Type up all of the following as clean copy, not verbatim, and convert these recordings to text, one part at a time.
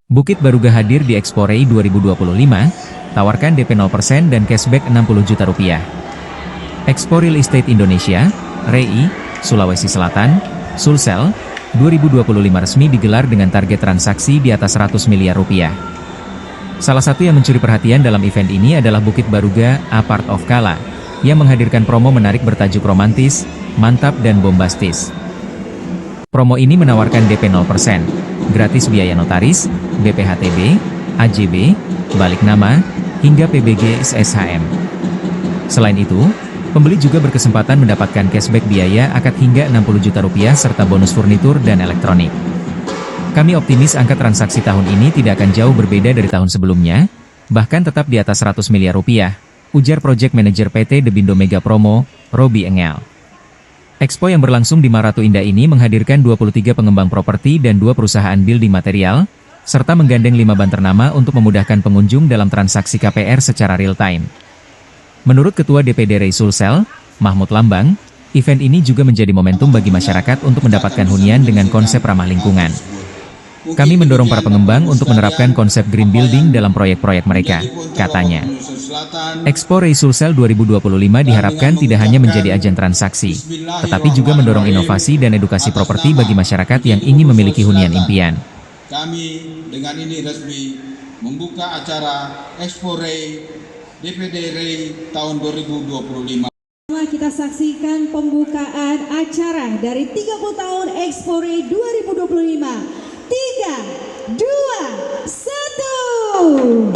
Bukit Baruga hadir di Expo REI 2025, tawarkan DP 0% dan cashback 60 juta rupiah. Expo Real Estate Indonesia, REI, Sulawesi Selatan, Sulsel, 2025 resmi digelar dengan target transaksi di atas 100 miliar rupiah. Salah satu yang mencuri perhatian dalam event ini adalah Bukit Baruga, A Part of Kala, yang menghadirkan promo menarik bertajuk romantis, mantap dan bombastis. Promo ini menawarkan DP 0%, gratis biaya notaris, BPHTB, AJB, balik nama, hingga PBG SSHM. Selain itu, pembeli juga berkesempatan mendapatkan cashback biaya akad hingga 60 juta rupiah serta bonus furnitur dan elektronik. Kami optimis angka transaksi tahun ini tidak akan jauh berbeda dari tahun sebelumnya, bahkan tetap di atas 100 miliar rupiah, ujar Project Manager PT Debindo Mega Promo, Robi Engel. Expo yang berlangsung di Maratu Indah ini menghadirkan 23 pengembang properti dan 2 perusahaan building material, serta menggandeng 5 bank ternama untuk memudahkan pengunjung dalam transaksi KPR secara real-time. Menurut Ketua DPD REI Sulsel, Mahmud Lambang, event ini juga menjadi momentum bagi masyarakat untuk mendapatkan hunian dengan konsep ramah lingkungan. Kami mendorong para pengembang untuk menerapkan konsep green building dalam proyek-proyek mereka, katanya. Expo REI Sulsel 2025 diharapkan tidak hanya menjadi ajang transaksi, tetapi juga mendorong inovasi dan edukasi properti bagi masyarakat yang ingin memiliki hunian impian. Kami dengan ini resmi membuka acara Expo REI DPD REI tahun 2025. Kita saksikan pembukaan acara dari 30 tahun Expo REI 2025. 3, 2, 1.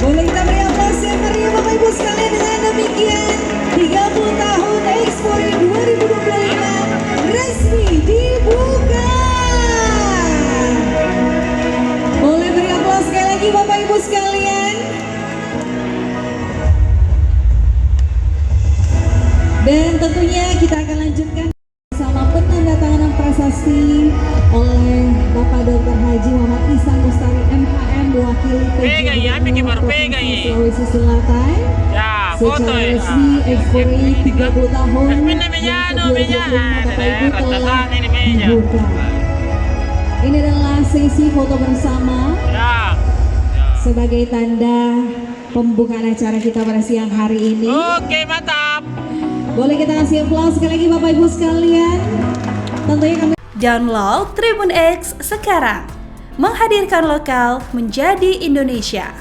Boleh kita beri aplaus yang meriah Bapak Ibu sekalian. Dengan demikian 30 tahun Expo REI 2025 resmi dibuka. Boleh beri aplaus sekali lagi Bapak Ibu sekalian. Dan tentunya kita akan lanjutkan sama penandatanganan prasasti oleh Bapak Dr. Haji Muhammad Ihsan Mustari MHM mewakili PJ Sulawesi Selatan. Secara resmi Expo REI 30 tahun Bapak Ibu telah dibuka. Ini adalah sesi foto bersama sebagai tanda pembukaan acara kita pada siang hari ini. Oke, mantap. Boleh kita kasih aplaus sekali lagi Bapak Ibu sekalian. Tentunya kami download Tribun X sekarang, menghadirkan lokal menjadi Indonesia.